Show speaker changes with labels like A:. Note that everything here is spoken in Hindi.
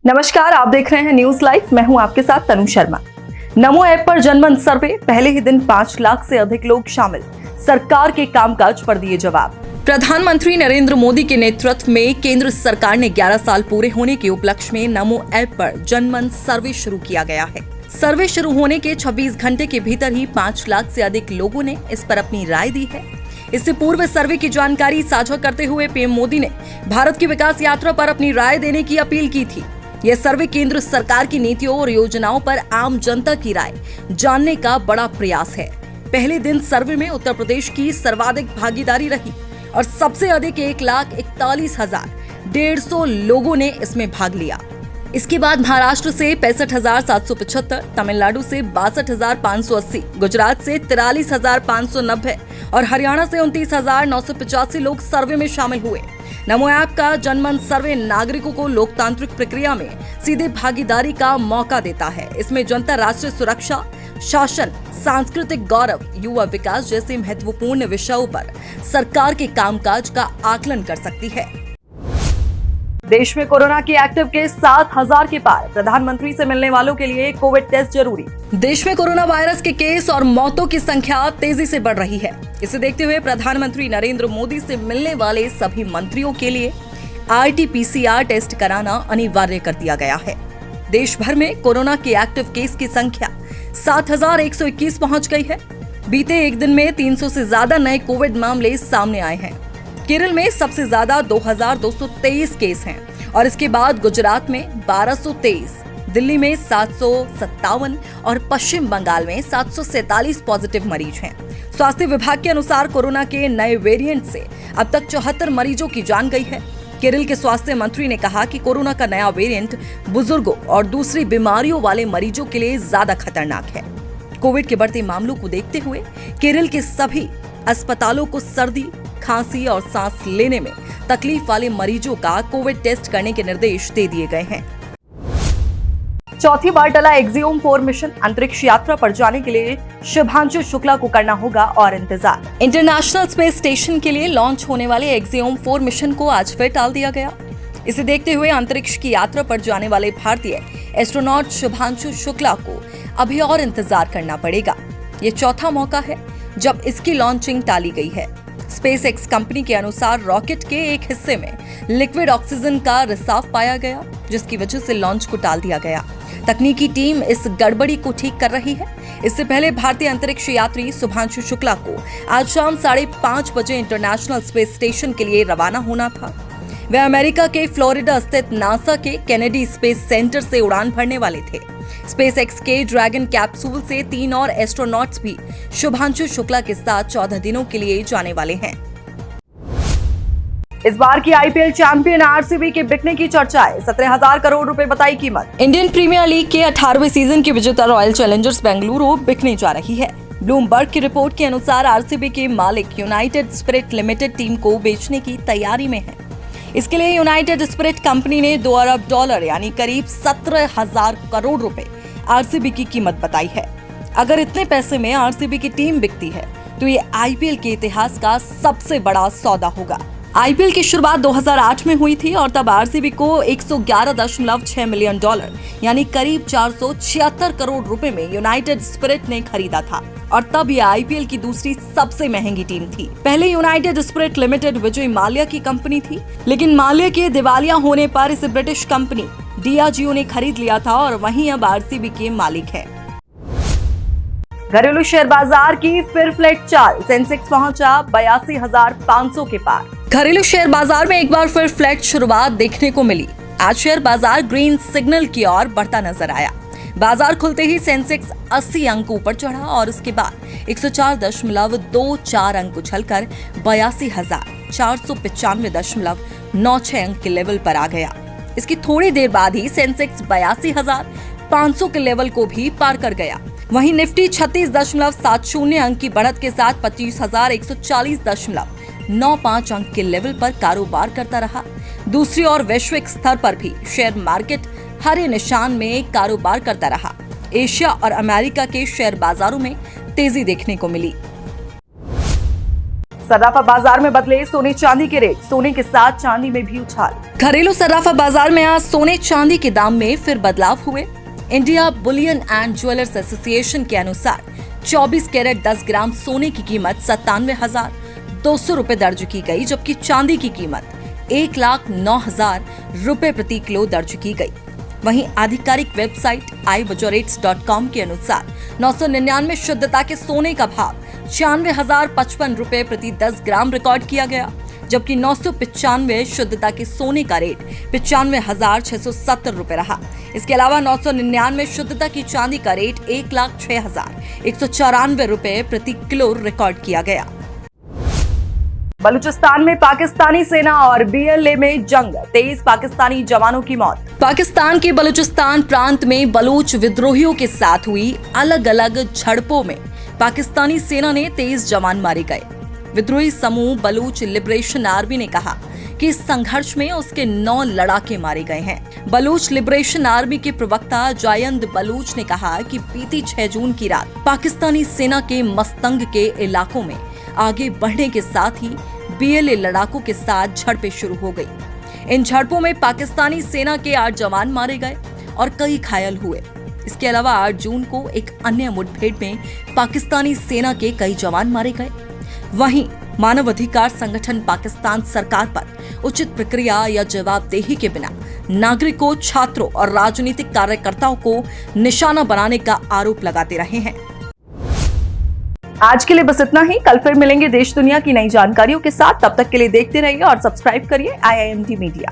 A: नमस्कार, आप देख रहे हैं न्यूज लाइव। मैं हूं आपके साथ तनु शर्मा। नमो ऐप पर जनमन सर्वे, पहले ही दिन 5 लाख से अधिक लोग शामिल, सरकार के कामकाज पर दिए जवाब। प्रधानमंत्री नरेंद्र मोदी के नेतृत्व में केंद्र सरकार ने 11 साल पूरे होने के उपलक्ष्य में नमो ऐप पर जनमन सर्वे शुरू किया गया है। सर्वे शुरू होने के 26 घंटे के भीतर ही 5 लाख से अधिक लोगों ने इस पर अपनी राय दी है। इससे पूर्व सर्वे की जानकारी साझा करते हुए पीएम मोदी ने भारत की विकास यात्रा पर अपनी राय देने की अपील की थी। यह सर्वे केंद्र सरकार की नीतियों और योजनाओं पर आम जनता की राय जानने का बड़ा प्रयास है। पहले दिन सर्वे में उत्तर प्रदेश की सर्वाधिक भागीदारी रही और सबसे अधिक 1,41,150 लोगों ने इसमें भाग लिया। इसके बाद महाराष्ट्र से 65,775, तमिलनाडु से 62,580, गुजरात से 43,590 और हरियाणा से 29,985 लोग सर्वे में शामिल हुए। नमो ऐप का जनमन सर्वे नागरिकों को लोकतांत्रिक प्रक्रिया में सीधे भागीदारी का मौका देता है। इसमें जनता राष्ट्रीय सुरक्षा, शासन, सांस्कृतिक गौरव, युवा विकास जैसे महत्वपूर्ण विषयों पर सरकार के कामकाज का आकलन कर सकती है। देश में कोरोना के एक्टिव केस 7,000 के पार, प्रधानमंत्री से मिलने वालों के लिए कोविड टेस्ट जरूरी। देश में कोरोना वायरस के केस और मौतों की संख्या तेजी से बढ़ रही है। इसे देखते हुए प्रधानमंत्री नरेंद्र मोदी से मिलने वाले सभी मंत्रियों के लिए RT-PCR टेस्ट कराना अनिवार्य कर दिया गया है। देश भर में कोरोना के एक्टिव केस की संख्या 7,121 पहुंच गई है। बीते एक दिन में 300 से ज्यादा नए कोविड मामले सामने आए हैं। केरल में सबसे ज्यादा 2,223 केस हैं और इसके बाद गुजरात में 1,223, दिल्ली में 757 और पश्चिम बंगाल में 747 पॉजिटिव मरीज हैं। स्वास्थ्य विभाग के अनुसार कोरोना के नए वेरिएंट से अब तक 74 मरीजों की जान गई है। केरल के स्वास्थ्य मंत्री ने कहा कि कोरोना का नया वेरिएंट बुजुर्गों और दूसरी बीमारियों वाले मरीजों के लिए ज्यादा खतरनाक है। कोविड के बढ़ते मामलों को देखते हुए केरल के सभी अस्पतालों को सर्दी, खांसी और सांस लेने में तकलीफ वाले मरीजों का कोविड टेस्ट करने के निर्देश दे दिए गए हैं। चौथी बार टला एक्सियोम 4 मिशन, अंतरिक्ष यात्रा पर जाने के लिए शुभांशु शुक्ला को करना होगा और इंतजार। इंटरनेशनल स्पेस स्टेशन के लिए लॉन्च होने वाले एक्सियोम 4 मिशन को आज फिर टाल दिया गया। इसे देखते हुए अंतरिक्ष की यात्रा पर जाने वाले भारतीय एस्ट्रोनॉट शुभांशु शुक्ला को अभी और इंतजार करना पड़ेगा। ये चौथा मौका है जब इसकी लॉन्चिंग टाली गई है। SpaceX कंपनी के अनुसार रॉकेट के एक हिस्से में लिक्विड ऑक्सीजन का रिसाव पाया गया, जिसकी वजह से लॉन्च को टाल दिया गया। तकनीकी टीम इस गड़बड़ी को ठीक कर रही है। इससे पहले भारतीय अंतरिक्ष यात्री शुभांशु शुक्ला को आज शाम 5:30 बजे इंटरनेशनल स्पेस स्टेशन के लिए रवाना होना था। वे अमेरिका के फ्लोरिडा स्थित नासा के केनेडी स्पेस सेंटर से उड़ान भरने वाले थे। SpaceX के ड्रैगन कैप्सूल से 3 और एस्ट्रोनॉट्स भी शुभांशु शुक्ला के साथ 14 दिनों के लिए जाने वाले हैं। इस बार की IPL चैंपियन RCB के बिकने की चर्चा है। 17,000 करोड़ रुपए बताई कीमत। इंडियन प्रीमियर लीग के 18वें सीजन की विजेता रॉयल चैलेंजर्स बेंगलुरु बिकने जा रही है। ब्लूमबर्ग की रिपोर्ट के अनुसार RCB के मालिक यूनाइटेड स्पिरिट लिमिटेड टीम को बेचने की तैयारी में है। इसके लिए यूनाइटेड स्पिरिट कंपनी ने $2 अरब यानी करीब 17,000 करोड़ रुपए RCB की कीमत बताई है। अगर इतने पैसे में RCB की टीम बिकती है तो ये IPL के इतिहास का सबसे बड़ा सौदा होगा। IPL की शुरुआत 2008 में हुई थी और तब RCB को $111.6 मिलियन यानी करीब 476 करोड़ रुपए में यूनाइटेड स्पिरिट ने खरीदा था और तब यह IPL की दूसरी सबसे महंगी टीम थी। पहले United spirit limited Vijay Mallya की कंपनी थी, लेकिन माल्या के दिवालिया होने पर इसे ब्रिटिश कंपनी Diageo ने खरीद लिया था और वहीं अब RCB के मालिक है। घरेलू शेयर बाजार की फिर फ्लैट चाल, सेंसेक्स पहुंचा 82,500 के पार। घरेलू शेयर बाजार में एक बार फिर फ्लैट शुरुआत देखने को मिली। आज शेयर बाजार ग्रीन सिग्नल की ओर बढ़ता नजर आया। बाजार खुलते ही सेंसेक्स 80 अंक ऊपर चढ़ा और उसके बाद 104.24 अंक उछलकर 82,495.96 अंक के लेवल पर आ गया। इसकी थोड़ी देर बाद ही सेंसेक्स 82,500 के लेवल को भी पार कर गया। वहीं निफ्टी 36.70 अंक की बढ़त के साथ 25,140.95 अंक के लेवल पर कारोबार करता रहा। दूसरी ओर वैश्विक स्तर पर भी शेयर मार्केट हरे निशान में कारोबार करता रहा। एशिया और अमेरिका के शेयर बाजारों में तेजी देखने को मिली। सर्राफा बाजार में बदले सोने चांदी के रेट, सोने के साथ चांदी में भी उछाल। घरेलू सर्राफा बाजार में आज सोने चांदी के दाम में फिर बदलाव हुए। India Boolean and jewellers association के अनुसार 24 कैरेट 10 ग्राम सोने की कीमत 97,200 रुपए दर्ज की गई, जबकि चांदी की कीमत 1,09,000 रुपए प्रति किलो दर्ज की गई। वहीं आधिकारिक वेबसाइट iBajorates.com के अनुसार 999 शुद्धता के सोने का भाव 96,055 रुपए प्रति 10 ग्राम रिकॉर्ड किया गया, जबकि 995 शुद्धता के सोने का रेट 95,670 रुपए रहा। इसके अलावा 999 शुद्धता की चांदी का रेट 1,06,194 रुपए प्रति किलो रिकॉर्ड किया गया। बलूचिस्तान में पाकिस्तानी सेना और BLA में जंग, 23 पाकिस्तानी जवानों की मौत। पाकिस्तान के बलूचिस्तान प्रांत में बलूच विद्रोहियों के साथ हुई अलग अलग झड़पों में पाकिस्तानी सेना ने 23 जवान मारे गए। विद्रोही समूह बलूच लिबरेशन आर्मी ने कहा कि इस संघर्ष में उसके 9 लड़ाके मारे गए हैं। बलूच लिबरेशन आर्मी के प्रवक्ता जायंद बलूच ने कहा कि बीती 6 जून की रात पाकिस्तानी सेना के मस्तंग के इलाकों में आगे बढ़ने के साथ ही BLA लड़ाकों के साथ झड़पें शुरू हो गई। इन झड़पों में पाकिस्तानी सेना के 8 जवान मारे गए और कई घायल हुए। इसके अलावा 8 जून को एक अन्य मुठभेड़ में पाकिस्तानी सेना के कई जवान मारे गए। वहीं मानवाधिकार संगठन पाकिस्तान सरकार पर उचित प्रक्रिया या जवाबदेही के बिना नागरिकों, छात्रों और राजनीतिक कार्यकर्ताओं को निशाना बनाने का आरोप लगाते रहे हैं। आज के लिए बस इतना ही। कल फिर मिलेंगे देश दुनिया की नई जानकारियों के साथ। तब तक के लिए देखते रहिए और सब्सक्राइब करिए IIMT मीडिया।